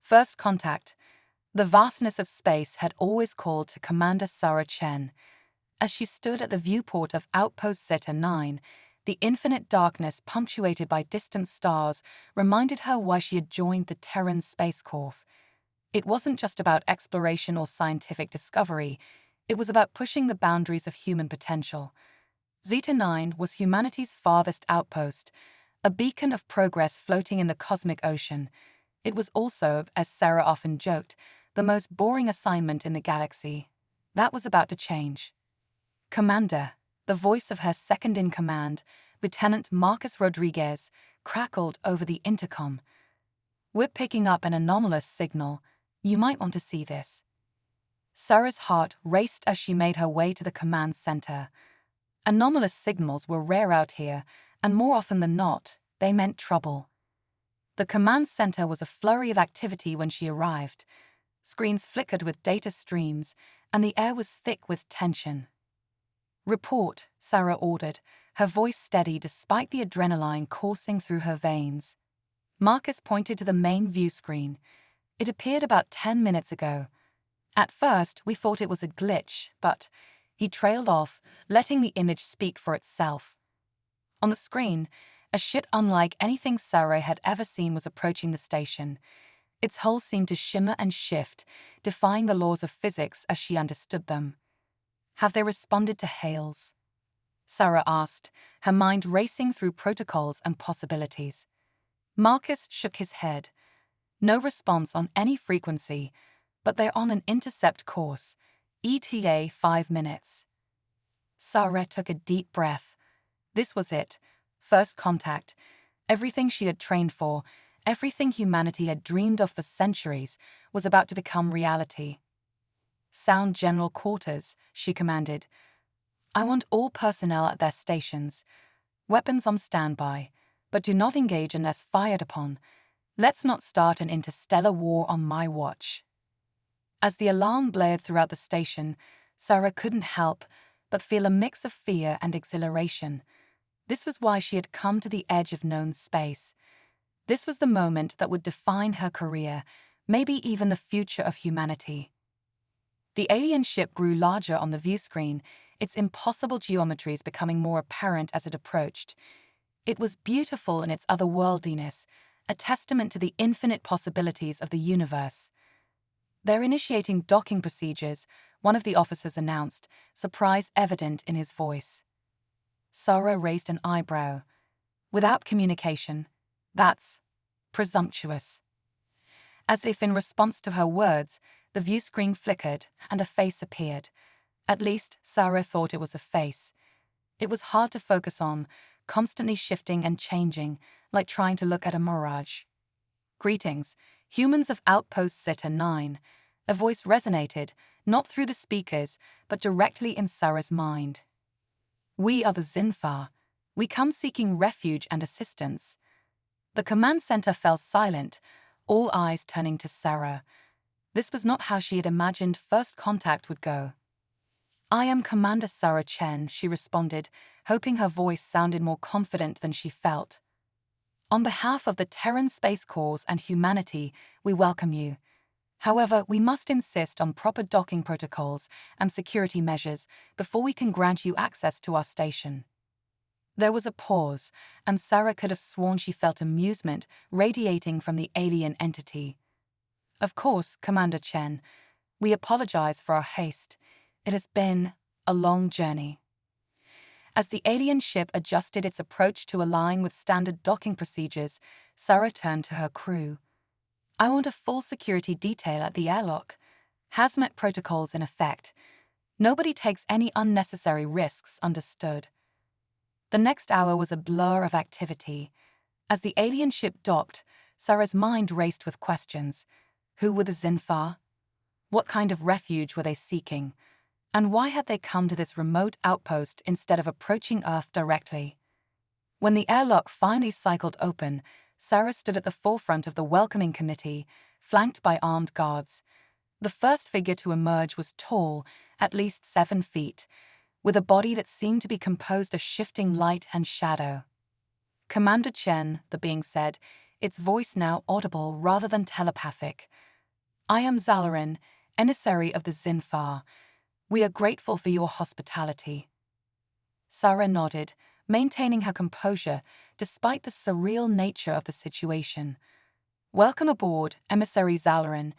First contact. The vastness of space had always called to Commander Sarah Chen. As she stood at the viewport of Outpost Zeta 9, the infinite darkness punctuated by distant stars reminded her why she had joined the Terran Space Corps. It wasn't just about exploration or scientific discovery, it was about pushing the boundaries of human potential. Zeta 9 was humanity's farthest outpost, a beacon of progress floating in the cosmic ocean. It was also, as Sarah often joked, the most boring assignment in the galaxy. That was about to change. Commander, the voice of her second-in-command, Lieutenant Marcus Rodriguez, crackled over the intercom. "We're picking up an anomalous signal. You might want to see this." Sarah's heart raced as she made her way to the command center. Anomalous signals were rare out here, and more often than not, they meant trouble. The command center was a flurry of activity when she arrived. Screens flickered with data streams, and the air was thick with tension. "Report," Sarah ordered, her voice steady despite the adrenaline coursing through her veins. Marcus pointed to the main view screen. "It appeared about 10 minutes ago. At first, we thought it was a glitch, but..." He trailed off, letting the image speak for itself. On the screen, a ship unlike anything Sarah had ever seen was approaching the station. Its hull seemed to shimmer and shift, defying the laws of physics as she understood them. "Have they responded to hails?" Sarah asked, her mind racing through protocols and possibilities. Marcus shook his head. "No response on any frequency, but they're on an intercept course, ETA 5 minutes. Sarah took a deep breath. This was it. First contact. Everything she had trained for, everything humanity had dreamed of for centuries, was about to become reality. "Sound general quarters," she commanded. "I want all personnel at their stations. Weapons on standby, but do not engage unless fired upon. Let's not start an interstellar war on my watch." As the alarm blared throughout the station, Sarah couldn't help but feel a mix of fear and exhilaration. This was why she had come to the edge of known space. This was the moment that would define her career, maybe even the future of humanity. The alien ship grew larger on the view screen, its impossible geometries becoming more apparent as it approached. It was beautiful in its otherworldliness, a testament to the infinite possibilities of the universe. "They're initiating docking procedures," one of the officers announced, surprise evident in his voice. Sarah raised an eyebrow. "Without communication? That's presumptuous." As if in response to her words, the view screen flickered and a face appeared. At least, Sarah thought it was a face. It was hard to focus on, constantly shifting and changing, like trying to look at a mirage. "Greetings, humans of Outpost Zeta 9. A voice resonated, not through the speakers, but directly in Sarah's mind. "We are the Zinthar. We come seeking refuge and assistance." The command center fell silent, all eyes turning to Sarah. This was not how she had imagined first contact would go. "I am Commander Sarah Chen," she responded, hoping her voice sounded more confident than she felt. "On behalf of the Terran Space Corps and humanity, we welcome you. However, we must insist on proper docking protocols and security measures before we can grant you access to our station." There was a pause, and Sarah could have sworn she felt amusement radiating from the alien entity. "Of course, Commander Chen. We apologize for our haste. It has been a long journey." As the alien ship adjusted its approach to align with standard docking procedures, Sarah turned to her crew. "I want a full security detail at the airlock. Hazmat protocols in effect. Nobody takes any unnecessary risks, understood?" The next hour was a blur of activity. As the alien ship docked, Sarah's mind raced with questions. Who were the Zinthar? What kind of refuge were they seeking? And why had they come to this remote outpost instead of approaching Earth directly? When the airlock finally cycled open, Sarah stood at the forefront of the welcoming committee, flanked by armed guards. The first figure to emerge was tall, at least 7 feet, with a body that seemed to be composed of shifting light and shadow. "Commander Chen," the being said, its voice now audible rather than telepathic. "I am Zalarin, emissary of the Zinthar. We are grateful for your hospitality." Sarah nodded, maintaining her composure despite the surreal nature of the situation. "Welcome aboard, Emissary Zalarin.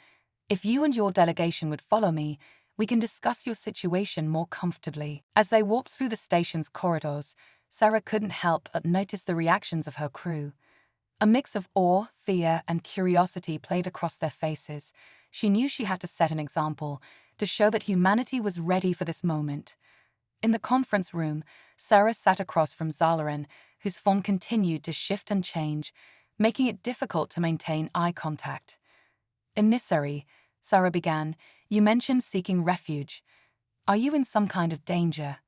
If you and your delegation would follow me, we can discuss your situation more comfortably." As they walked through the station's corridors, Sarah couldn't help but notice the reactions of her crew. A mix of awe, fear, and curiosity played across their faces. She knew she had to set an example, to show that humanity was ready for this moment. In the conference room, Sarah sat across from Zalarin, whose form continued to shift and change, making it difficult to maintain eye contact. "Emissary," Sarah began, "you mentioned seeking refuge. Are you in some kind of danger?"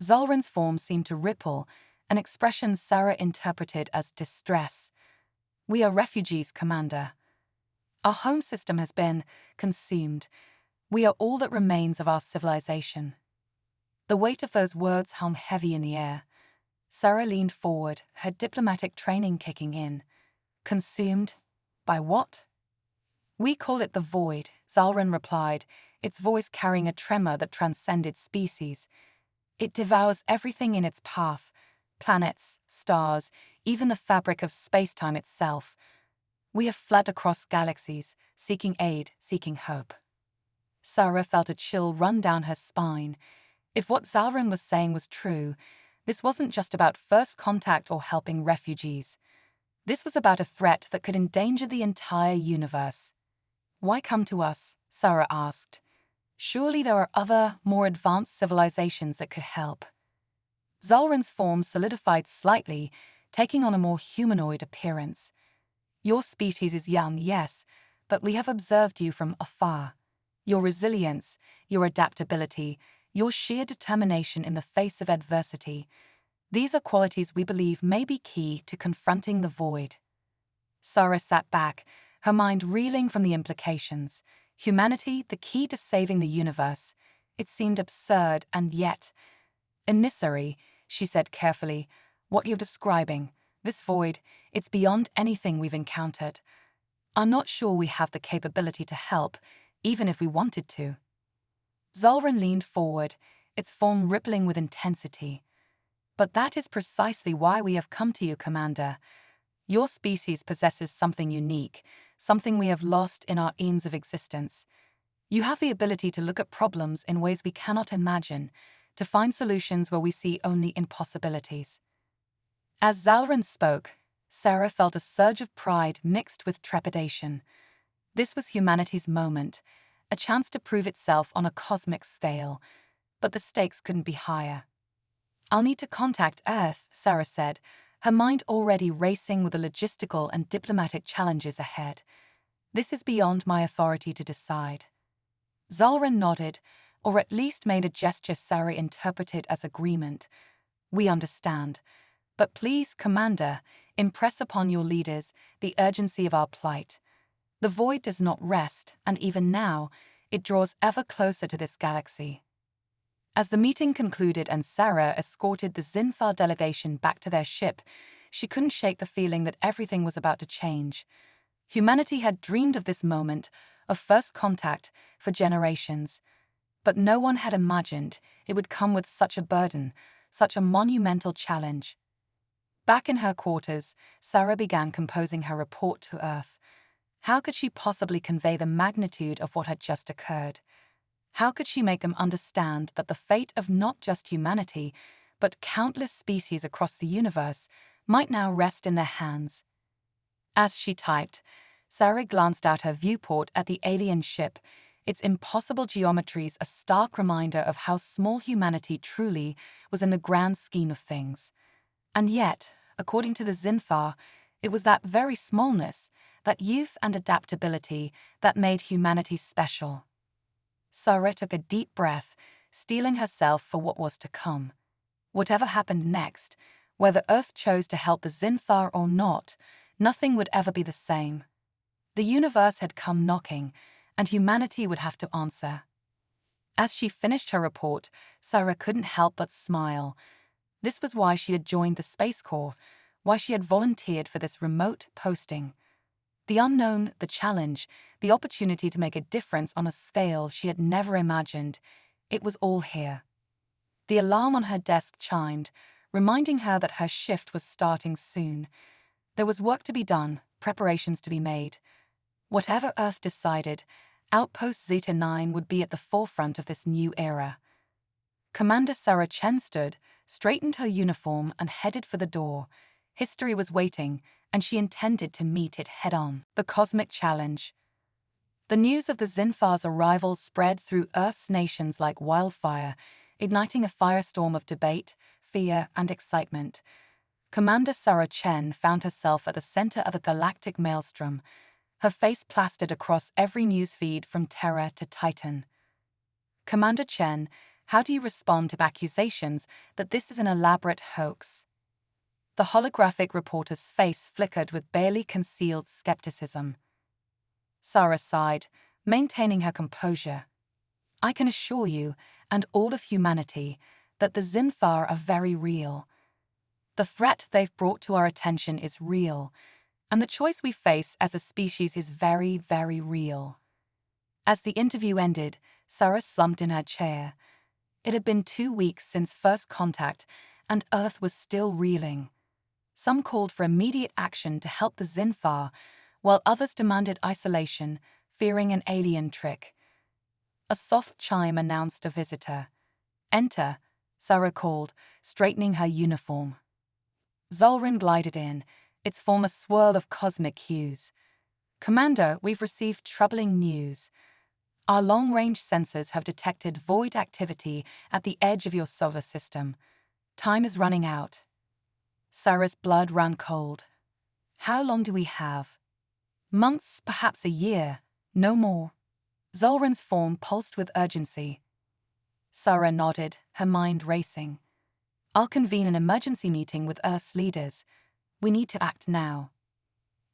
Zalarin's form seemed to ripple, an expression Sarah interpreted as distress. "We are refugees, Commander. Our home system has been consumed. We are all that remains of our civilization." The weight of those words hung heavy in the air. Sarah leaned forward, her diplomatic training kicking in. "Consumed? By what?" "We call it the Void," Zalarin replied, its voice carrying a tremor that transcended species. "It devours everything in its path, planets, stars, even the fabric of space-time itself. We have fled across galaxies, seeking aid, seeking hope." Sarah felt a chill run down her spine. If what Zalarin was saying was true, this wasn't just about first contact or helping refugees. This was about a threat that could endanger the entire universe. "Why come to us?" Sarah asked. "Surely there are other, more advanced civilizations that could help." Zalarin's form solidified slightly, taking on a more humanoid appearance. "Your species is young, yes, but we have observed you from afar. Your resilience, your adaptability, your sheer determination in the face of adversity, these are qualities we believe may be key to confronting the Void." Sarah sat back, her mind reeling from the implications. Humanity, the key to saving the universe. It seemed absurd, and yet... "Emissary," she said carefully, "what you're describing, this Void, it's beyond anything we've encountered. I'm not sure we have the capability to help, even if we wanted to." Zalarin leaned forward, its form rippling with intensity. "But that is precisely why we have come to you, Commander. Your species possesses something unique, something we have lost in our eons of existence. You have the ability to look at problems in ways we cannot imagine, to find solutions where we see only impossibilities." As Zalarin spoke, Sarah felt a surge of pride mixed with trepidation. This was humanity's moment, a chance to prove itself on a cosmic scale, but the stakes couldn't be higher. "I'll need to contact Earth," Sarah said, her mind already racing with the logistical and diplomatic challenges ahead. "This is beyond my authority to decide." Zalarin nodded, or at least made a gesture Sarah interpreted as agreement. "We understand. But please, Commander, impress upon your leaders the urgency of our plight. The Void does not rest, and even now, it draws ever closer to this galaxy." As the meeting concluded and Sarah escorted the Zinthar delegation back to their ship, she couldn't shake the feeling that everything was about to change. Humanity had dreamed of this moment, of first contact, for generations. But no one had imagined it would come with such a burden, such a monumental challenge. Back in her quarters, Sarah began composing her report to Earth. How could she possibly convey the magnitude of what had just occurred? How could she make them understand that the fate of not just humanity, but countless species across the universe, might now rest in their hands? As she typed, Sarah glanced out her viewport at the alien ship, its impossible geometries a stark reminder of how small humanity truly was in the grand scheme of things. And yet, according to the Zinthar, it was that very smallness, that youth and adaptability, that made humanity special. Sarah took a deep breath, steeling herself for what was to come. Whatever happened next, whether Earth chose to help the Zinthar or not, nothing would ever be the same. The universe had come knocking, and humanity would have to answer. As she finished her report, Sarah couldn't help but smile. This was why she had joined the Space Corps, why she had volunteered for this remote posting. The unknown, the challenge, the opportunity to make a difference on a scale she had never imagined. It was all here. The alarm on her desk chimed, reminding her that her shift was starting soon. There was work to be done, preparations to be made. Whatever Earth decided, Outpost Zeta 9 would be at the forefront of this new era. Commander Sarah Chen stood, straightened her uniform, and headed for the door. History was waiting, and she intended to meet it head-on. The Cosmic Challenge. The news of the Zinfar's arrival spread through Earth's nations like wildfire, igniting a firestorm of debate, fear, and excitement. Commander Sarah Chen found herself at the center of a galactic maelstrom, her face plastered across every newsfeed from Terra to Titan. Commander Chen, how do you respond to accusations that this is an elaborate hoax? The holographic reporter's face flickered with barely concealed skepticism. Sarah sighed, maintaining her composure. I can assure you, and all of humanity, that the Zinfar are very real. The threat they've brought to our attention is real, and the choice we face as a species is very, very real. As the interview ended, Sarah slumped in her chair. It had been 2 weeks since first contact, and Earth was still reeling. Some called for immediate action to help the Zinfar, while others demanded isolation, fearing an alien trick. A soft chime announced a visitor. Enter, Sarah called, straightening her uniform. Zolrin glided in, its form a swirl of cosmic hues. Commander, we've received troubling news. Our long-range sensors have detected void activity at the edge of your solar system. Time is running out. Sarah's blood ran cold. How long do we have? Months, perhaps a year, no more. Zolrin's form pulsed with urgency. Sarah nodded, her mind racing. I'll convene an emergency meeting with Earth's leaders. We need to act now.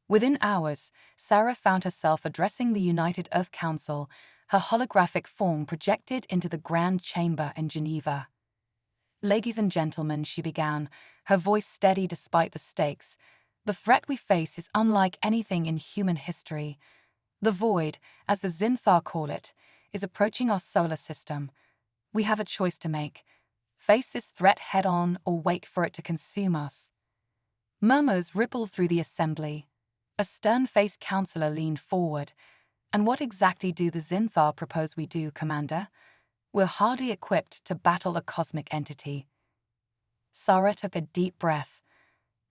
Within hours, Sarah found herself addressing the United Earth Council, her holographic form projected into the Grand Chamber in Geneva. Ladies and gentlemen, she began, her voice steady despite the stakes. The threat we face is unlike anything in human history. The void, as the Zinfar call it, is approaching our solar system. We have a choice to make. Face this threat head-on or wait for it to consume us. Murmurs rippled through the assembly. A stern-faced counselor leaned forward. And what exactly do the Zinfar propose we do, Commander? We're hardly equipped to battle a cosmic entity. Sarah took a deep breath.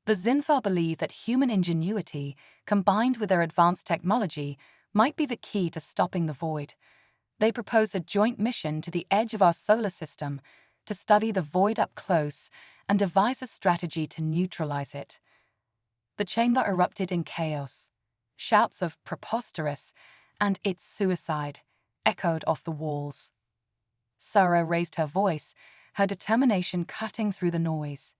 The Zinfar believe that human ingenuity, combined with their advanced technology, might be the key to stopping the void. They propose a joint mission to the edge of our solar system to study the void up close and devise a strategy to neutralize it. The chamber erupted in chaos. Shouts of preposterous and it's suicide echoed off the walls. Sarah raised her voice, her determination cutting through the noise.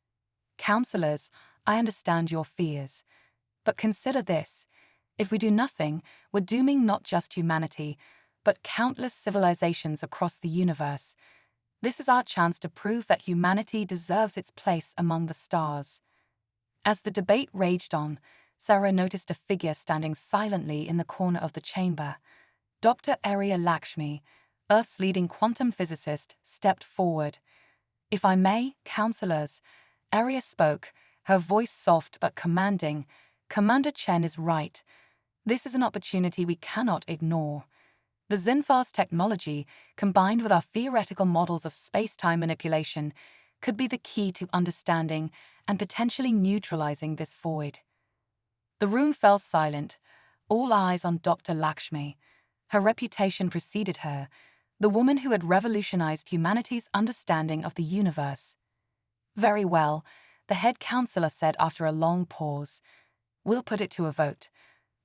Counselors, I understand your fears. But consider this. If we do nothing, we're dooming not just humanity, but countless civilizations across the universe. This is our chance to prove that humanity deserves its place among the stars. As the debate raged on, Sarah noticed a figure standing silently in the corner of the chamber. Dr. Arya Lakshmi, Earth's leading quantum physicist, stepped forward. If I may, counselors, Arya spoke, her voice soft but commanding. Commander Chen is right. This is an opportunity we cannot ignore. The Zinfar's technology, combined with our theoretical models of space-time manipulation, could be the key to understanding and potentially neutralizing this void. The room fell silent, all eyes on Dr. Lakshmi. Her reputation preceded her, the woman who had revolutionized humanity's understanding of the universe. Very well, the head counselor said after a long pause. We'll put it to a vote.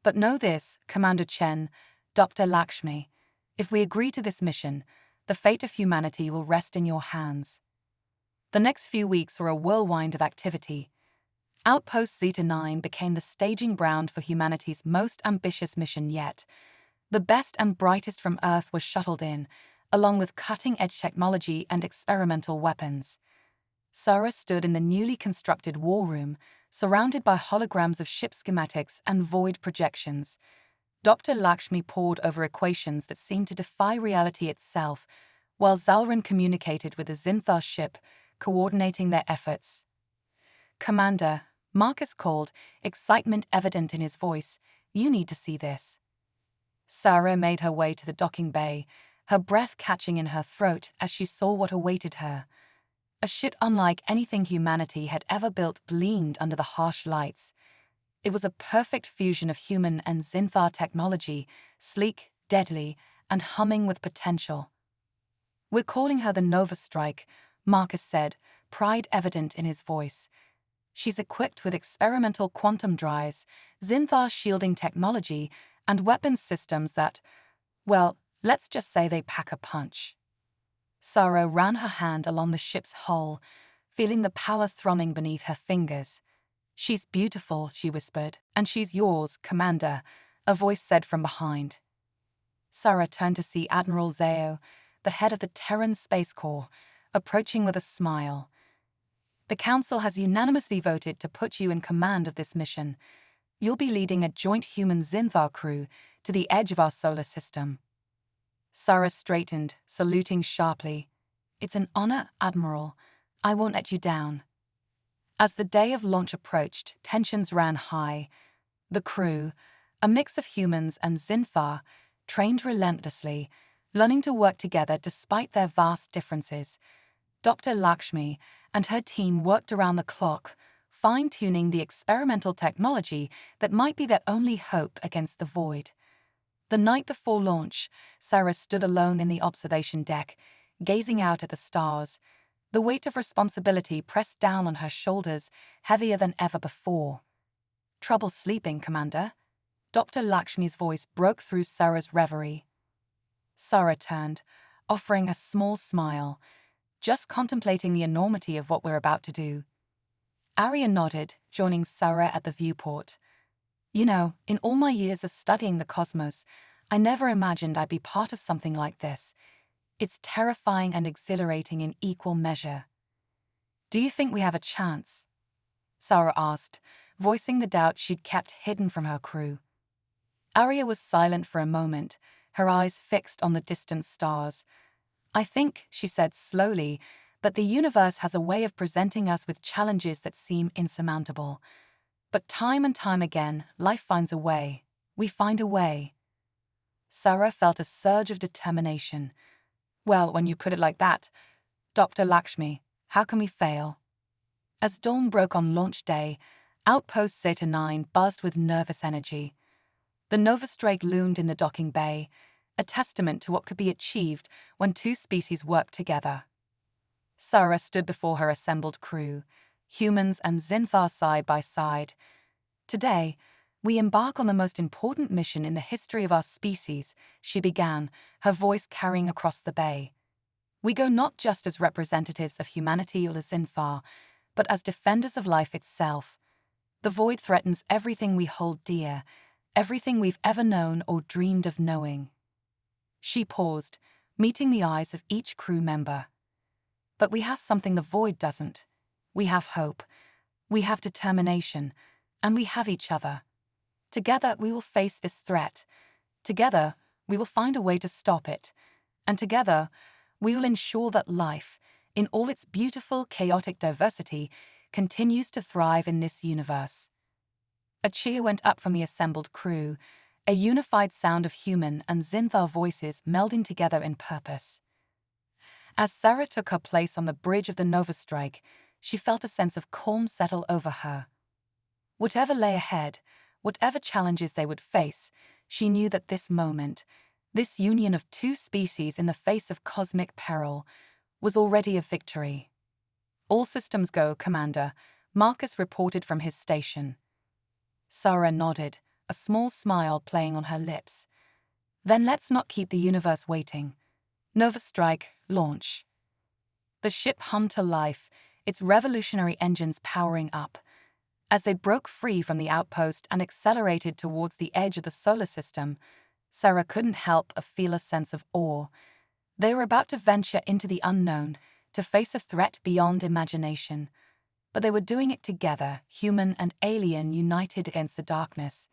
But know this, Commander Chen, Dr. Lakshmi, if we agree to this mission, the fate of humanity will rest in your hands. The next few weeks were a whirlwind of activity. Outpost Zeta 9 became the staging ground for humanity's most ambitious mission yet. The best and brightest from Earth were shuttled in, along with cutting-edge technology and experimental weapons. Sarah stood in the newly constructed war room, surrounded by holograms of ship schematics and void projections. Dr. Lakshmi pored over equations that seemed to defy reality itself, while Zalran communicated with the Zinthar ship, coordinating their efforts. "Commander," Marcus called, excitement evident in his voice, "you need to see this." Sarah made her way to the docking bay, her breath catching in her throat as she saw what awaited her. A ship unlike anything humanity had ever built gleamed under the harsh lights. It was a perfect fusion of human and Zinthar technology, sleek, deadly, and humming with potential. "We're calling her the Nova Strike," Marcus said, pride evident in his voice. "She's equipped with experimental quantum drives, Zinthar shielding technology, and weapons systems that, well, let's just say they pack a punch." Sarah ran her hand along the ship's hull, feeling the power thrumming beneath her fingers. "She's beautiful," she whispered. "And she's yours, Commander," a voice said from behind. Sarah turned to see Admiral Zao, the head of the Terran Space Corps, approaching with a smile. "The Council has unanimously voted to put you in command of this mission. You'll be leading a joint human-Zinthar crew to the edge of our solar system." Sarah straightened, saluting sharply. "It's an honor, Admiral. I won't let you down." As the day of launch approached, tensions ran high. The crew, a mix of humans and Zinthar, trained relentlessly, learning to work together despite their vast differences. Dr. Lakshmi and her team worked around the clock, fine-tuning the experimental technology that might be their only hope against the void. The night before launch, Sarah stood alone in the observation deck, gazing out at the stars. The weight of responsibility pressed down on her shoulders, heavier than ever before. "Trouble sleeping, Commander?" Dr. Lakshmi's voice broke through Sarah's reverie. Sarah turned, offering a small smile, just contemplating the enormity of what we're about to do. Arya nodded, joining Sarah at the viewport. "You know, in all my years of studying the cosmos, I never imagined I'd be part of something like this. It's terrifying and exhilarating in equal measure." "Do you think we have a chance?" Sarah asked, voicing the doubt she'd kept hidden from her crew. Arya was silent for a moment, her eyes fixed on the distant stars. "I think," she said slowly, "that the universe has a way of presenting us with challenges that seem insurmountable. But time and time again, life finds a way. We find a way." Sarah felt a surge of determination. "Well, when you put it like that, Dr. Lakshmi, how can we fail?" As dawn broke on launch day, Outpost Zeta 9 buzzed with nervous energy. The Nova Strike loomed in the docking bay, a testament to what could be achieved when two species worked together. Sarah stood before her assembled crew, humans and Zinthar side by side. "Today, we embark on the most important mission in the history of our species," she began, her voice carrying across the bay. "We go not just as representatives of humanity or the Zinthar, but as defenders of life itself. The void threatens everything we hold dear, everything we've ever known or dreamed of knowing." She paused, meeting the eyes of each crew member. "But we have something the void doesn't. We have hope. We have determination. And we have each other. Together we will face this threat. Together we will find a way to stop it. And together we will ensure that life, in all its beautiful, chaotic diversity, continues to thrive in this universe." A cheer went up from the assembled crew, a unified sound of human and Zinthar voices melding together in purpose. As Sarah took her place on the bridge of the Nova Strike, she felt a sense of calm settle over her. Whatever lay ahead, whatever challenges they would face, she knew that this moment, this union of two species in the face of cosmic peril, was already a victory. "All systems go, Commander," Marcus reported from his station. Sarah nodded, a small smile playing on her lips. "Then let's not keep the universe waiting. Nova Strike, launch." The ship hummed to life, its revolutionary engines powering up. As they broke free from the outpost and accelerated towards the edge of the solar system, Sarah couldn't help but feel a sense of awe. They were about to venture into the unknown, to face a threat beyond imagination. but they were doing it together, human and alien united against the darkness.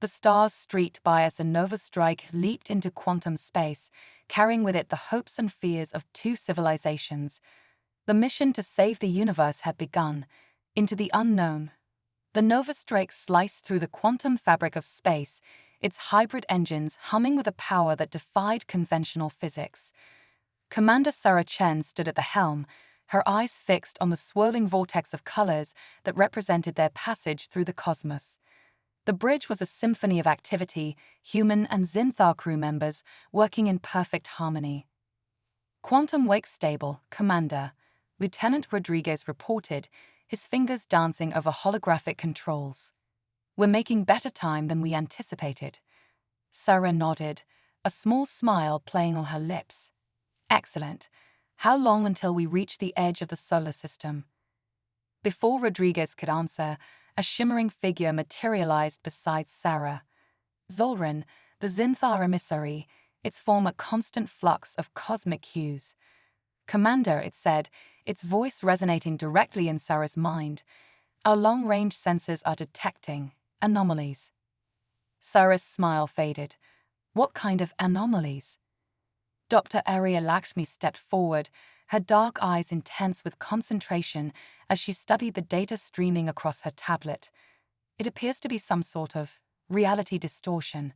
The stars streaked by as the nova strike leaped into quantum space, carrying with it the hopes and fears of two civilizations. The mission to save the universe had begun, into the unknown. The nova strike sliced through the quantum fabric of space, its hybrid engines humming with a power that defied conventional physics. Commander Sarah Chen stood at the helm, her eyes fixed on the swirling vortex of colors that represented their passage through the cosmos. The bridge was a symphony of activity, human and Zinthar crew members working in perfect harmony. "Quantum wake stable, Commander," Lieutenant Rodriguez reported, his fingers dancing over holographic controls. "We're making better time than we anticipated." Sarah nodded, a small smile playing on her lips. "Excellent. How long until we reach the edge of the solar system?" Before Rodriguez could answer, a shimmering figure materialized beside Sarah. Zolran, the Zinthar emissary, its form a constant flux of cosmic hues. "Commander," it said, its voice resonating directly in Sarah's mind, "our long-range sensors are detecting anomalies." Sarah's smile faded. "What kind of anomalies?" Dr. Arya Lakshmi stepped forward, her dark eyes intense with concentration as she studied the data streaming across her tablet. "It appears to be some sort of reality distortion.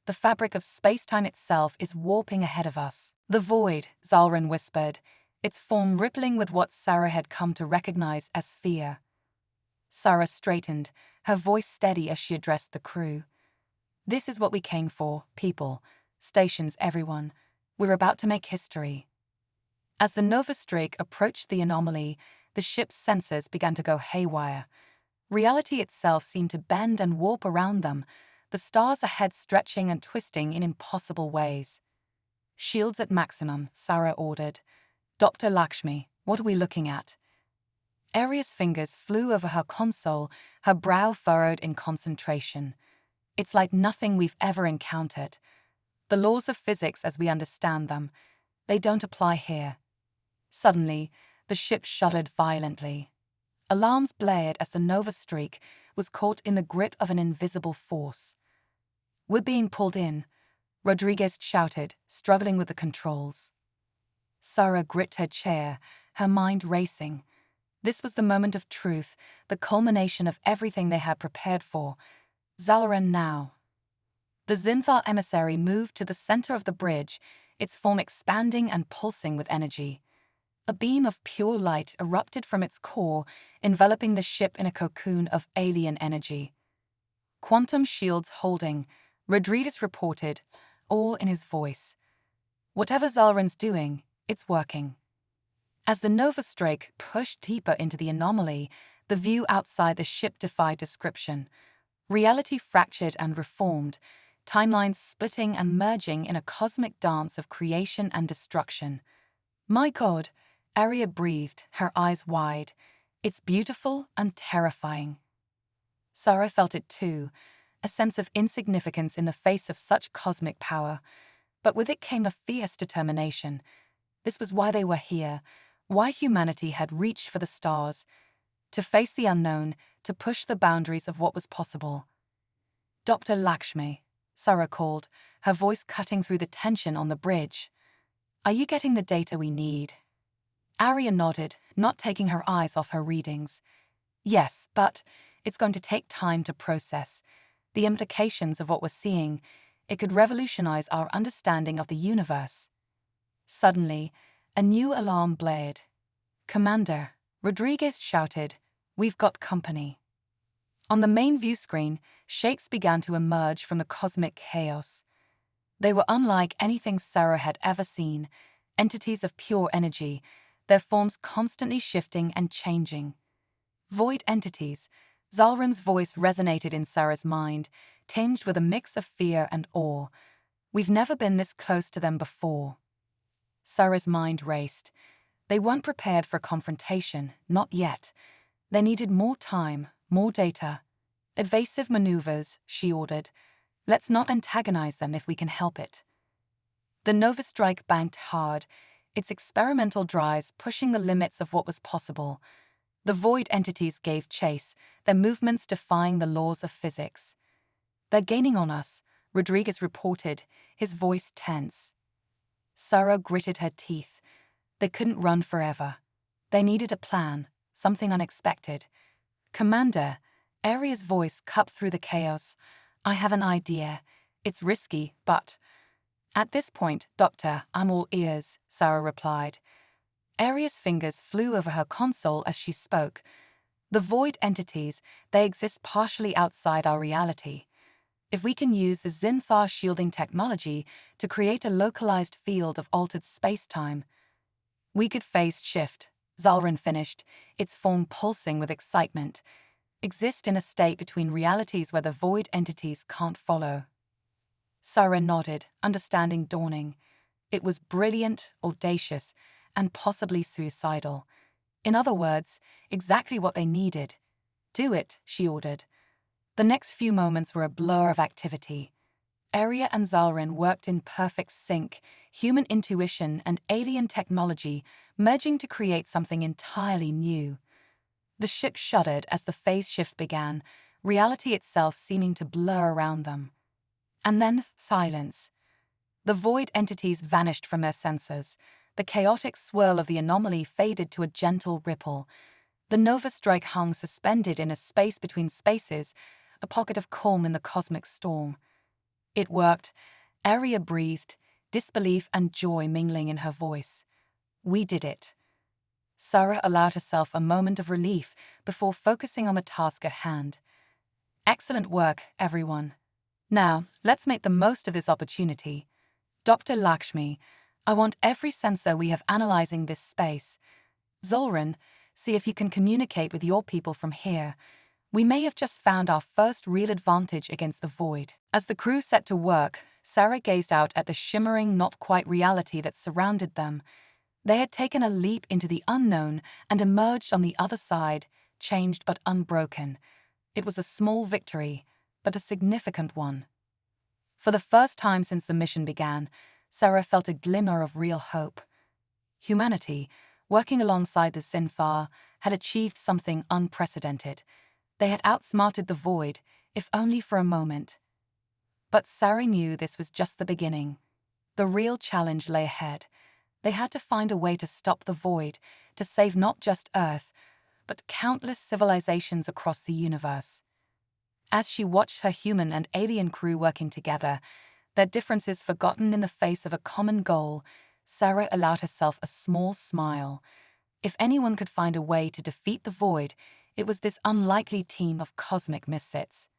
The fabric of space-time itself is warping ahead of us." "The void," Zalran whispered, its form rippling with what Sarah had come to recognize as fear. Sarah straightened, her voice steady as she addressed the crew. "This is what we came for, people, stations, everyone. We're about to make history." As the nova strike approached the anomaly, the ship's sensors began to go haywire. Reality itself seemed to bend and warp around them, the stars ahead stretching and twisting in impossible ways. "Shields at maximum," Sarah ordered. "Dr. Lakshmi, what are we looking at?" Arya's fingers flew over her console, her brow furrowed in concentration. "It's like nothing we've ever encountered. The laws of physics as we understand them, they don't apply here." Suddenly, the ship shuddered violently. Alarms blared as the nova streak was caught in the grip of an invisible force. "We're being pulled in," Rodriguez shouted, struggling with the controls. Sarah gripped her chair, her mind racing. This was the moment of truth, the culmination of everything they had prepared for. Zalran now. The Zinthar emissary moved to the center of the bridge, its form expanding and pulsing with energy. A beam of pure light erupted from its core, enveloping the ship in a cocoon of alien energy. "Quantum shields holding," Rodriguez reported, awe in his voice. "Whatever Zalran's doing, it's working." As the nova strike pushed deeper into the anomaly, the view outside the ship defied description. Reality fractured and reformed, timelines splitting and merging in a cosmic dance of creation and destruction. "My God," Arya breathed, her eyes wide. "It's beautiful and terrifying." Sarah felt it too, a sense of insignificance in the face of such cosmic power. But with it came a fierce determination. This was why they were here, why humanity had reached for the stars. To face the unknown, to push the boundaries of what was possible. "Dr. Lakshmi," Sarah called, her voice cutting through the tension on the bridge. "Are you getting the data we need?" Arya nodded, not taking her eyes off her readings. "Yes, but it's going to take time to process. The implications of what we're seeing, it could revolutionize our understanding of the universe." Suddenly, a new alarm blared. "Commander," Rodriguez shouted, "we've got company." On the main view screen, shapes began to emerge from the cosmic chaos. They were unlike anything Sarah had ever seen, entities of pure energy, their forms constantly shifting and changing. "Void entities," Zalran's voice resonated in Sarah's mind, tinged with a mix of fear and awe. "We've never been this close to them before." Sarah's mind raced. They weren't prepared for confrontation, not yet. They needed more time, more data. "Evasive maneuvers," she ordered. "Let's not antagonize them if we can help it." The nova strike banked hard, its experimental drives pushing the limits of what was possible. The void entities gave chase, their movements defying the laws of physics. "They're gaining on us," Rodriguez reported, his voice tense. Sarah gritted her teeth. They couldn't run forever. They needed a plan, something unexpected. "Commander," Aria's voice cut through the chaos, "I have an idea. It's risky, but—" "At this point, Doctor, I'm all ears," Sarah replied. Aria's fingers flew over her console as she spoke. "The void entities, they exist partially outside our reality. If we can use the Zinthar shielding technology to create a localized field of altered space-time, we could phase shift," Zalrin finished, its form pulsing with excitement. "Exist in a state between realities where the void entities can't follow." Sarah nodded, understanding dawning. It was brilliant, audacious, and possibly suicidal. In other words, exactly what they needed. "Do it," she ordered. The next few moments were a blur of activity. Aria and Zalrin worked in perfect sync, human intuition and alien technology merging to create something entirely new. The ship shuddered as the phase shift began, reality itself seeming to blur around them. And then silence. The void entities vanished from their sensors. The chaotic swirl of the anomaly faded to a gentle ripple. The Nova Strike hung suspended in a space between spaces, a pocket of calm in the cosmic storm. It worked. Aria breathed, disbelief and joy mingling in her voice. "We did it." Sarah allowed herself a moment of relief before focusing on the task at hand. "Excellent work, everyone. Now, let's make the most of this opportunity. Dr. Lakshmi, I want every sensor we have analyzing this space. Zolran, see if you can communicate with your people from here. We may have just found our first real advantage against the void." As the crew set to work, Sarah gazed out at the shimmering, not-quite reality that surrounded them. They had taken a leap into the unknown and emerged on the other side, changed but unbroken. It was a small victory, but a significant one. For the first time since the mission began, Sarah felt a glimmer of real hope. Humanity, working alongside the Zinthar, had achieved something unprecedented. They had outsmarted the void, if only for a moment. But Sarah knew this was just the beginning. The real challenge lay ahead. They had to find a way to stop the void, to save not just Earth, but countless civilizations across the universe. As she watched her human and alien crew working together, their differences forgotten in the face of a common goal, Sarah allowed herself a small smile. If anyone could find a way to defeat the void, it was this unlikely team of cosmic misfits.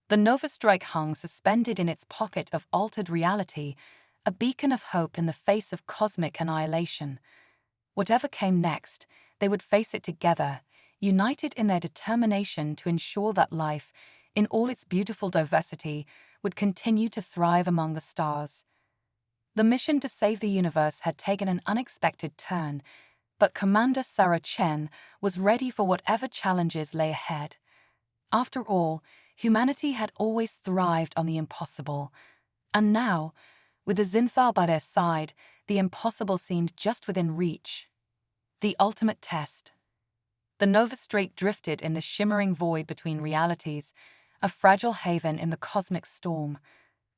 The Nova Strike hung suspended in its pocket of altered reality, a beacon of hope in the face of cosmic annihilation. Whatever came next, they would face it together, united in their determination to ensure that life, in all its beautiful diversity, would continue to thrive among the stars. The mission to save the universe had taken an unexpected turn, but Commander Sarah Chen was ready for whatever challenges lay ahead. After all, humanity had always thrived on the impossible. And now, with the Zinthar by their side, the impossible seemed just within reach. The ultimate test. The Nova Strike drifted in the shimmering void between realities, a fragile haven in the cosmic storm.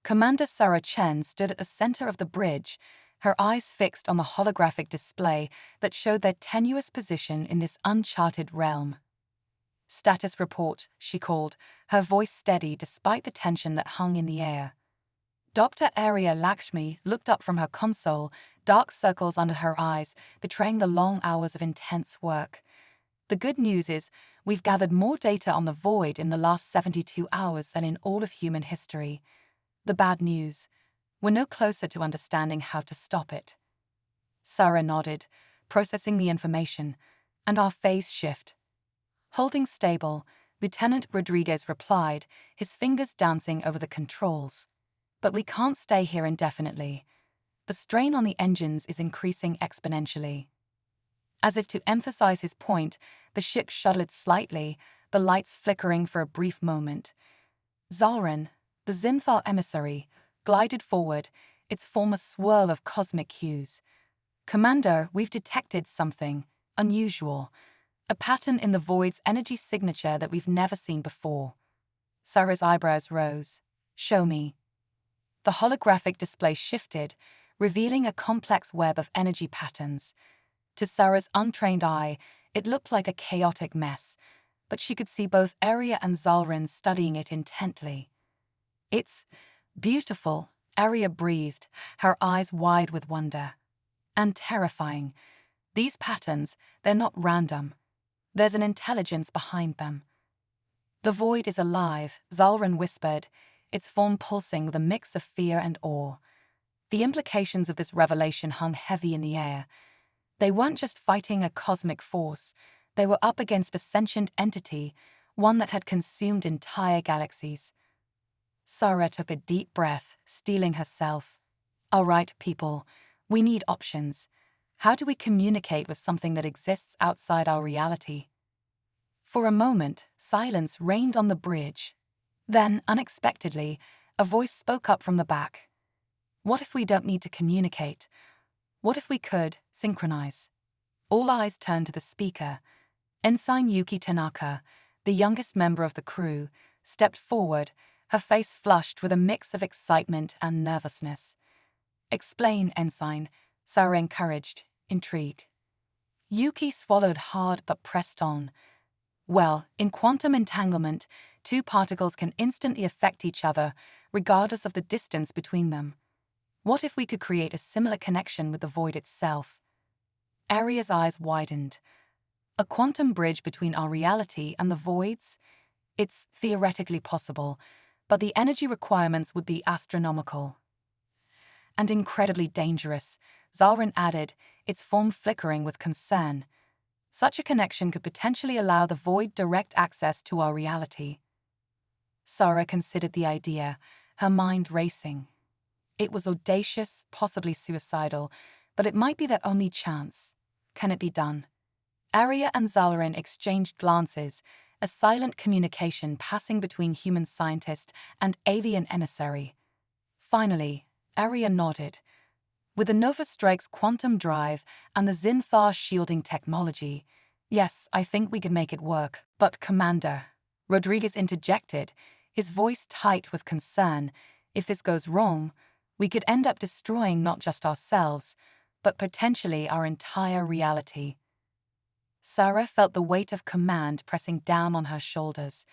Commander Sarah Chen stood at the center of the bridge, her eyes fixed on the holographic display that showed their tenuous position in this uncharted realm. "Status report," she called, her voice steady despite the tension that hung in the air. Dr. Aria Lakshmi looked up from her console, dark circles under her eyes, betraying the long hours of intense work. "The good news is, we've gathered more data on the void in the last 72 hours than in all of human history. The bad news, we're no closer to understanding how to stop it." Sarah nodded, processing the information, and our phase shift. Holding stable, Lieutenant Rodriguez replied, his fingers dancing over the controls. "But we can't stay here indefinitely. The strain on the engines is increasing exponentially." As if to emphasize his point, the ship shuddered slightly, the lights flickering for a brief moment. Zalran, the Zinthar emissary, glided forward, its form a swirl of cosmic hues. "Commander, we've detected something unusual. A pattern in the void's energy signature that we've never seen before. Sarah's eyebrows rose. Show me. The holographic display shifted, revealing a complex web of energy patterns. To Sarah's untrained eye, it looked like a chaotic mess, but she could see both Arya and Zalrin studying it intently. It's beautiful, Arya breathed, her eyes wide with wonder. And terrifying. These patterns, they're not random. There's an intelligence behind them. The void is alive, Zalrin whispered, its form pulsing with a mix of fear and awe. The implications of this revelation hung heavy in the air. They weren't just fighting a cosmic force, they were up against a sentient entity, one that had consumed entire galaxies. Sarah took a deep breath, steeling herself. All right, people, we need options. How do we communicate with something that exists outside our reality? For a moment, silence reigned on the bridge. Then, unexpectedly, a voice spoke up from the back. What if we don't need to communicate? What if we could synchronize? All eyes turned to the speaker. Ensign Yuki Tanaka, the youngest member of the crew, stepped forward, her face flushed with a mix of excitement and nervousness. Explain, Ensign, Sarah encouraged, intrigued. Yuki swallowed hard but pressed on. Well, in quantum entanglement, two particles can instantly affect each other, regardless of the distance between them. What if we could create a similar connection with the void itself? Arya's eyes widened. A quantum bridge between our reality and the void's? It's theoretically possible, but the energy requirements would be astronomical. And incredibly dangerous, Zalrin added, its form flickering with concern. Such a connection could potentially allow the void direct access to our reality. Sarah considered the idea, her mind racing. It was audacious, possibly suicidal, but it might be their only chance. Can it be done? Arya and Zalrin exchanged glances, a silent communication passing between human scientist and alien emissary. Finally, Arya nodded. With the Nova Strike's quantum drive and the Zinthar shielding technology, yes, I think we could make it work. But Commander, Rodriguez interjected, his voice tight with concern, if this goes wrong, we could end up destroying not just ourselves, but potentially our entire reality. Sarah felt the weight of command pressing down on her shoulders.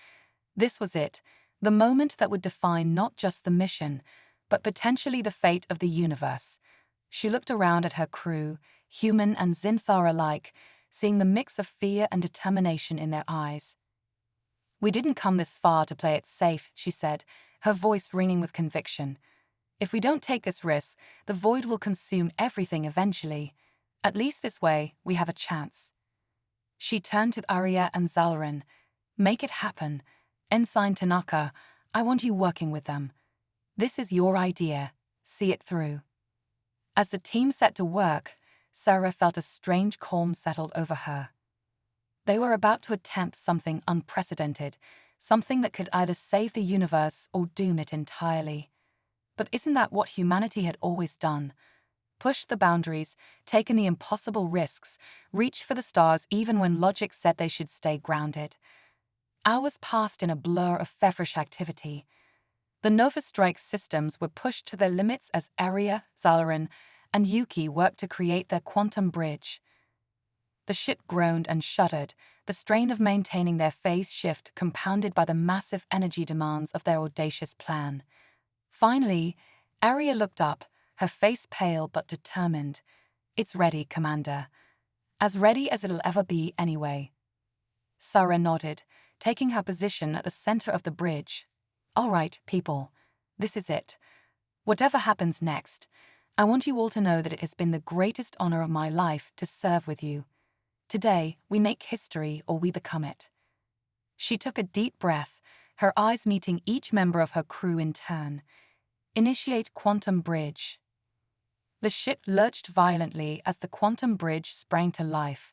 This was it, the moment that would define not just the mission, but potentially the fate of the universe. She looked around at her crew, human and Zinthar alike, seeing the mix of fear and determination in their eyes. We didn't come this far to play it safe, she said, her voice ringing with conviction. If we don't take this risk, the void will consume everything eventually. At least this way, we have a chance. She turned to Arya and Zalrin. Make it happen. Ensign Tanaka, I want you working with them. This is your idea. See it through. As the team set to work, Sarah felt a strange calm settled over her. They were about to attempt something unprecedented, something that could either save the universe or doom it entirely. But isn't that what humanity had always done? Pushed the boundaries, taken the impossible risks, reached for the stars even when logic said they should stay grounded. Hours passed in a blur of feverish activity. The Nova Strike systems were pushed to their limits as Arya, Zalrin, and Yuki worked to create their quantum bridge. The ship groaned and shuddered, the strain of maintaining their phase shift compounded by the massive energy demands of their audacious plan. Finally, Arya looked up, her face pale but determined. It's ready, Commander. As ready as it'll ever be anyway. Sarah nodded, taking her position at the center of the bridge. All right, people, this is it. Whatever happens next, I want you all to know that it has been the greatest honor of my life to serve with you. Today, we make history or we become it. She took a deep breath, her eyes meeting each member of her crew in turn. Initiate quantum bridge. The ship lurched violently as the quantum bridge sprang to life.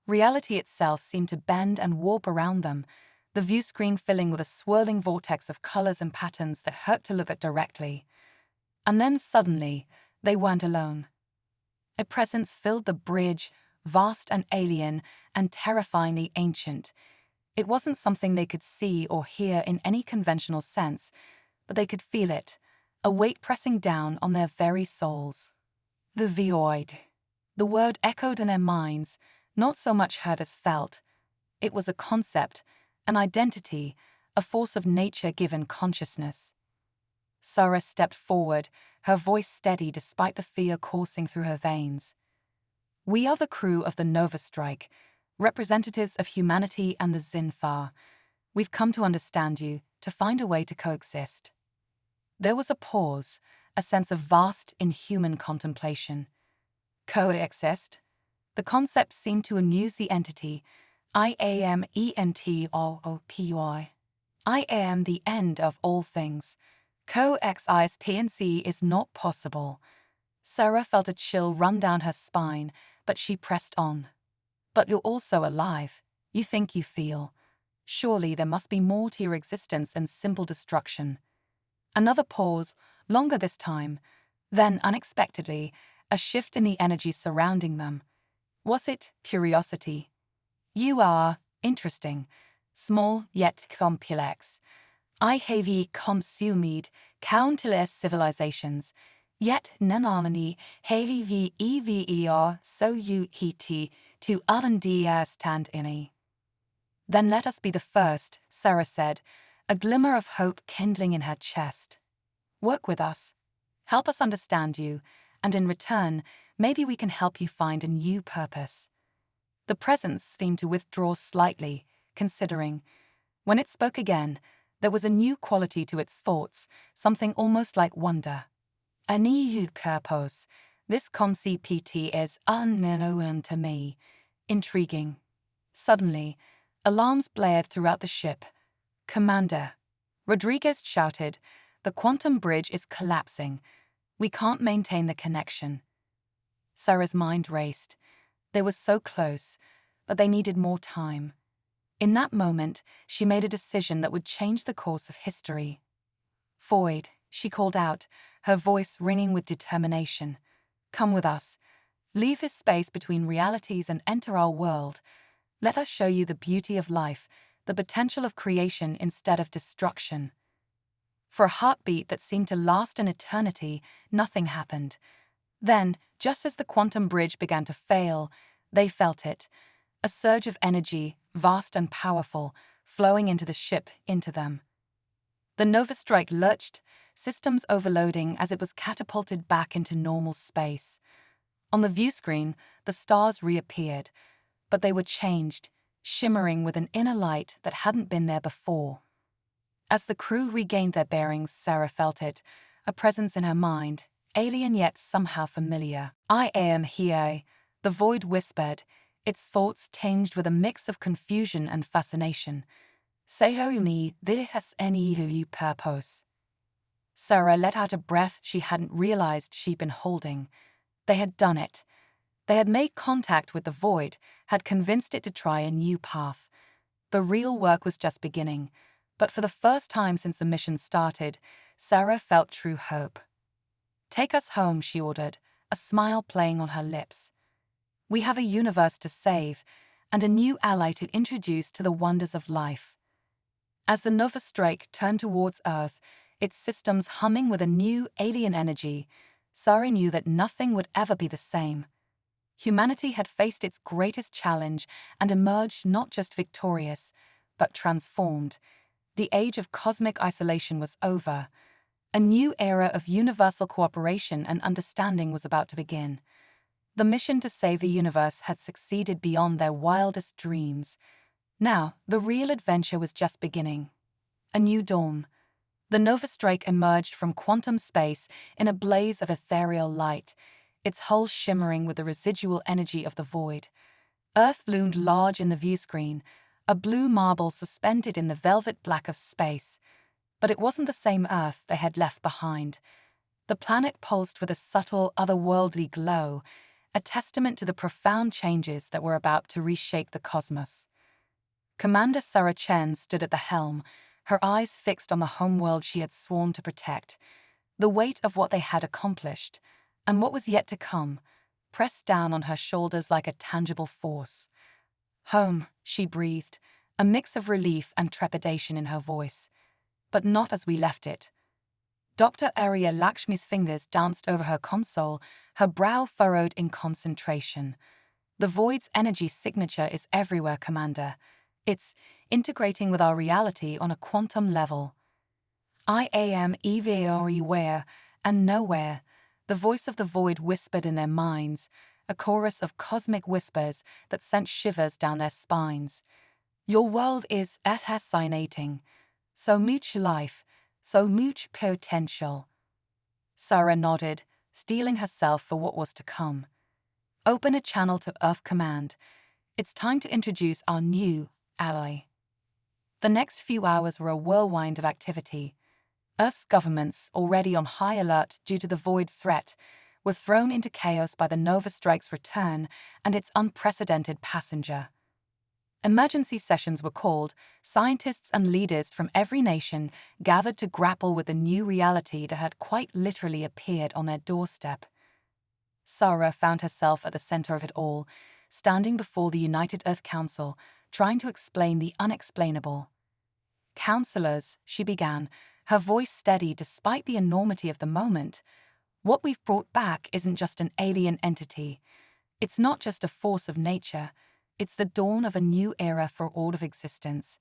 Reality itself seemed to bend and warp around them, the view screen filling with a swirling vortex of colors and patterns that hurt to look at directly. And then suddenly, they weren't alone. A presence filled the bridge, vast and alien and terrifyingly ancient. It wasn't something they could see or hear in any conventional sense, but they could feel it, a weight pressing down on their very souls. The void. The word echoed in their minds, not so much heard as felt. It was a concept, an identity, a force of nature given consciousness. Sarah stepped forward, her voice steady despite the fear coursing through her veins. We are the crew of the Nova Strike, representatives of humanity and the Zinthar. We've come to understand you, to find a way to coexist. There was a pause, a sense of vast, inhuman contemplation. Coexist? The concept seemed to amuse the entity. I-am-E-N-T-R-O-P-Y. I am the end of all things. Coexistence is not possible. Sarah felt a chill run down her spine, but she pressed on. But you're also alive. You think you feel. Surely there must be more to your existence than simple destruction. Another pause, longer this time. Then, unexpectedly, a shift in the energy surrounding them. Was it curiosity? You are interesting, small yet complex. I have consumed countless civilizations, yet none of me have ever so you to understand any. Then let us be the first, Sarah said, a glimmer of hope kindling in her chest. Work with us. Help us understand you, and in return, maybe we can help you find a new purpose. The presence seemed to withdraw slightly, considering. When it spoke again, there was a new quality to its thoughts, something almost like wonder. A new purpose. This concept is unknown to me. Intriguing. Suddenly, alarms blared throughout the ship. Commander, Rodriguez shouted, the quantum bridge is collapsing. We can't maintain the connection. Sarah's mind raced. They were so close, but they needed more time. In that moment, she made a decision that would change the course of history. Void, she called out, her voice ringing with determination. Come with us. Leave this space between realities and enter our world. Let us show you the beauty of life, the potential of creation instead of destruction. For a heartbeat that seemed to last an eternity, nothing happened. Then, just as the quantum bridge began to fail, they felt it. A surge of energy, vast and powerful, flowing into the ship, into them. The Nova Strike lurched, systems overloading as it was catapulted back into normal space. On the view screen, the stars reappeared, but they were changed, shimmering with an inner light that hadn't been there before. As the crew regained their bearings, Sarah felt it, a presence in her mind, alien yet somehow familiar. I am here, the void whispered, its thoughts tinged with a mix of confusion and fascination. Say ho me, this has any purpose. Sarah let out a breath she hadn't realized she'd been holding. They had done it. They had made contact with the void, had convinced it to try a new path. The real work was just beginning, but for the first time since the mission started, Sarah felt true hope. Take us home, she ordered, a smile playing on her lips. We have a universe to save, and a new ally to introduce to the wonders of life. As the Nova Strike turned towards Earth, its systems humming with a new alien energy, Sarah knew that nothing would ever be the same. Humanity had faced its greatest challenge and emerged not just victorious, but transformed. The age of cosmic isolation was over. A new era of universal cooperation and understanding was about to begin. The mission to save the universe had succeeded beyond their wildest dreams. Now, the real adventure was just beginning. A new dawn. The Nova Strike emerged from quantum space in a blaze of ethereal light, its hull shimmering with the residual energy of the void. Earth loomed large in the viewscreen, a blue marble suspended in the velvet black of space. But it wasn't the same Earth they had left behind. The planet pulsed with a subtle, otherworldly glow, a testament to the profound changes that were about to reshape the cosmos. Commander Sarah Chen stood at the helm, her eyes fixed on the homeworld she had sworn to protect. The weight of what they had accomplished, and what was yet to come, pressed down on her shoulders like a tangible force. "Home," she breathed, a mix of relief and trepidation in her voice. "But not as we left it." Dr. Arya Lakshmi's fingers danced over her console, her brow furrowed in concentration. "The Void's energy signature is everywhere, Commander. It's integrating with our reality on a quantum level." "I am everywhere and nowhere," the voice of the Void whispered in their minds, a chorus of cosmic whispers that sent shivers down their spines. "Your world is fascinating. So much life, so much potential." Sarah nodded, steeling herself for what was to come. "Open a channel to Earth Command. It's time to introduce our new ally." The next few hours were a whirlwind of activity. Earth's governments, already on high alert due to the Void threat, were thrown into chaos by the Nova Strike's return and its unprecedented passenger. Emergency sessions were called. Scientists and leaders from every nation gathered to grapple with the new reality that had quite literally appeared on their doorstep. Sarah found herself at the center of it all, standing before the United Earth Council, trying to explain the unexplainable. "Counselors," she began, her voice steady despite the enormity of the moment, "what we've brought back isn't just an alien entity. It's not just a force of nature. It's the dawn of a new era for all of existence."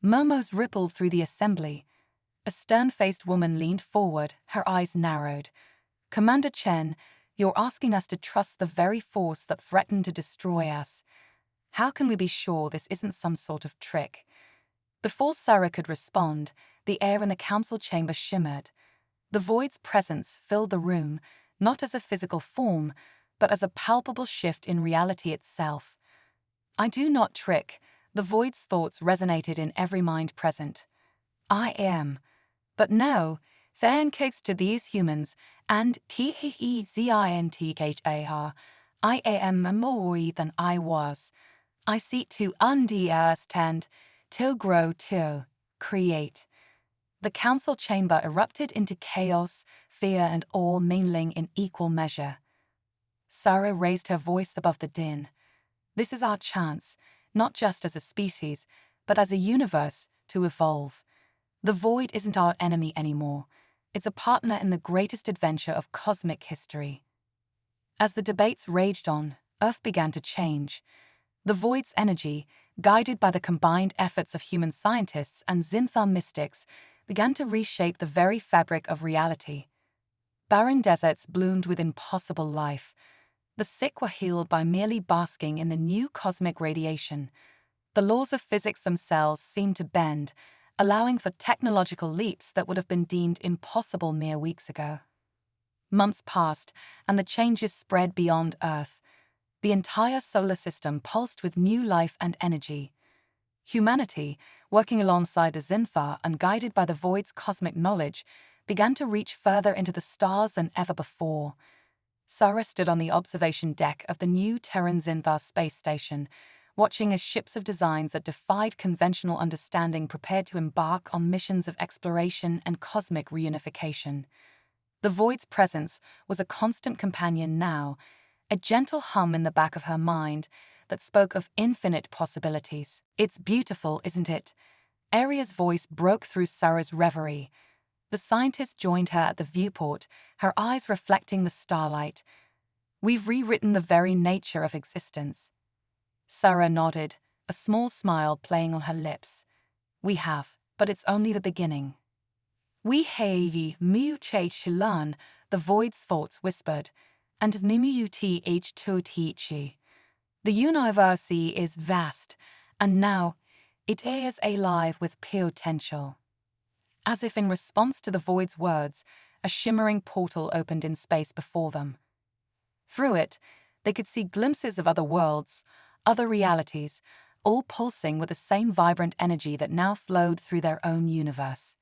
Murmurs rippled through the assembly. A stern-faced woman leaned forward, her eyes narrowed. "Commander Chen, you're asking us to trust the very force that threatened to destroy us. How can we be sure this isn't some sort of trick?" Before Sarah could respond, the air in the council chamber shimmered. The Void's presence filled the room, not as a physical form, but as a palpable shift in reality itself. "I do not trick," the Void's thoughts resonated in every mind present. "I am. But no, thanks to these humans, and TEZINTHAR, I am more than I was. I seek to understand, to grow, to create." The council chamber erupted into chaos, fear, and awe mingling in equal measure. Sarah raised her voice above the din. "This is our chance, not just as a species, but as a universe, to evolve. The Void isn't our enemy anymore. It's a partner in the greatest adventure of cosmic history." As the debates raged on, Earth began to change. The Void's energy, guided by the combined efforts of human scientists and Xinthar mystics, began to reshape the very fabric of reality. Barren deserts bloomed with impossible life. The sick were healed by merely basking in the new cosmic radiation. The laws of physics themselves seemed to bend, allowing for technological leaps that would have been deemed impossible mere weeks ago. Months passed, and the changes spread beyond Earth. The entire solar system pulsed with new life and energy. Humanity, working alongside the Xinthar and guided by the Void's cosmic knowledge, began to reach further into the stars than ever before. Sarah stood on the observation deck of the new Terran Xinthar space station, watching as ships of designs that defied conventional understanding prepared to embark on missions of exploration and cosmic reunification. The Void's presence was a constant companion now, a gentle hum in the back of her mind that spoke of infinite possibilities. "It's beautiful, isn't it?" Arya's voice broke through Sarah's reverie. The scientist joined her at the viewport, her eyes reflecting the starlight. "We've rewritten the very nature of existence." Sarah nodded, a small smile playing on her lips. "We have, but it's only the beginning." "We have much to learn," the Void's thoughts whispered, "and much to teach. The universe is vast, and now it is alive with potential." As if in response to the Void's words, a shimmering portal opened in space before them. Through it, they could see glimpses of other worlds, other realities, all pulsing with the same vibrant energy that now flowed through their own universe.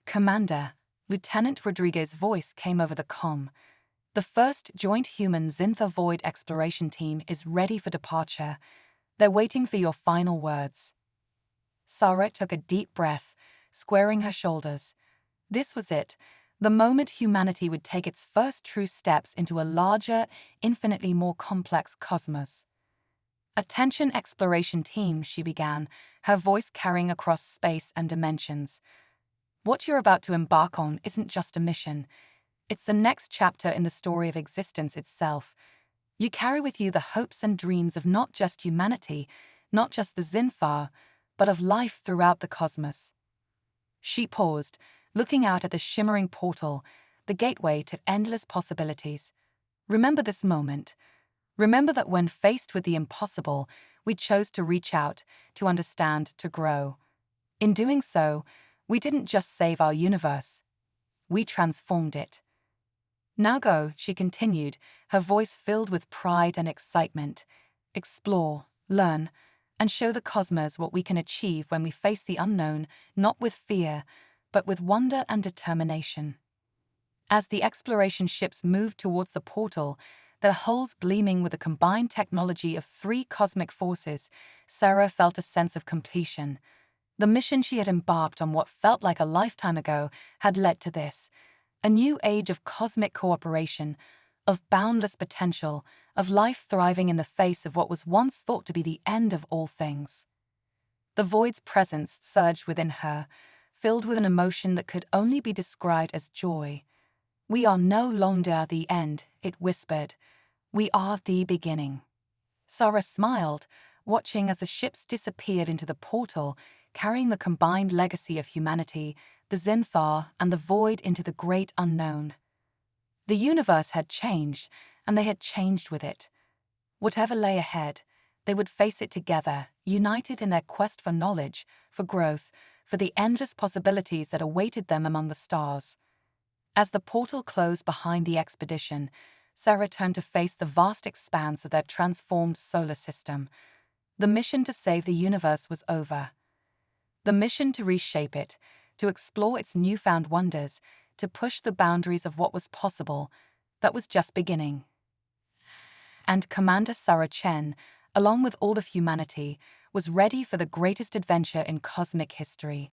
"Commander," Lieutenant Rodriguez's voice came over the comm. "The first joint human Xinthar Void exploration team is ready for departure. They're waiting for your final words." Sarah took a deep breath, squaring her shoulders. This was it, the moment humanity would take its first true steps into a larger, infinitely more complex cosmos. "Attention exploration team," she began, her voice carrying across space and dimensions. "What you're about to embark on isn't just a mission. It's the next chapter in the story of existence itself. You carry with you the hopes and dreams of not just humanity, not just the Zinthar, but of life throughout the cosmos." She paused, looking out at the shimmering portal, the gateway to endless possibilities. "Remember this moment. Remember that when faced with the impossible, we chose to reach out, to understand, to grow. In doing so, we didn't just save our universe. We transformed it." "Now go," she continued, her voice filled with pride and excitement. "Explore, learn, and show the cosmos what we can achieve when we face the unknown, not with fear, but with wonder and determination." As the exploration ships moved towards the portal, their hulls gleaming with the combined technology of 3 cosmic forces, Sarah felt a sense of completion. The mission she had embarked on what felt like a lifetime ago had led to this, a new age of cosmic cooperation, of boundless potential, of life thriving in the face of what was once thought to be the end of all things. The void's presence surged within her, filled with an emotion that could only be described as joy. "We are no longer the end," it whispered. "We are the beginning." Sarah smiled, watching as the ships disappeared into the portal, carrying the combined legacy of humanity, the Zinthar, and the void into the great unknown. The universe had changed, and they had changed with it. Whatever lay ahead, they would face it together, united in their quest for knowledge, for growth, for the endless possibilities that awaited them among the stars. As the portal closed behind the expedition, Sarah turned to face the vast expanse of their transformed solar system. The mission to save the universe was over. The mission to reshape it, to explore its newfound wonders, to push the boundaries of what was possible, that was just beginning. And Commander Sarah Chen, along with all of humanity, was ready for the greatest adventure in cosmic history.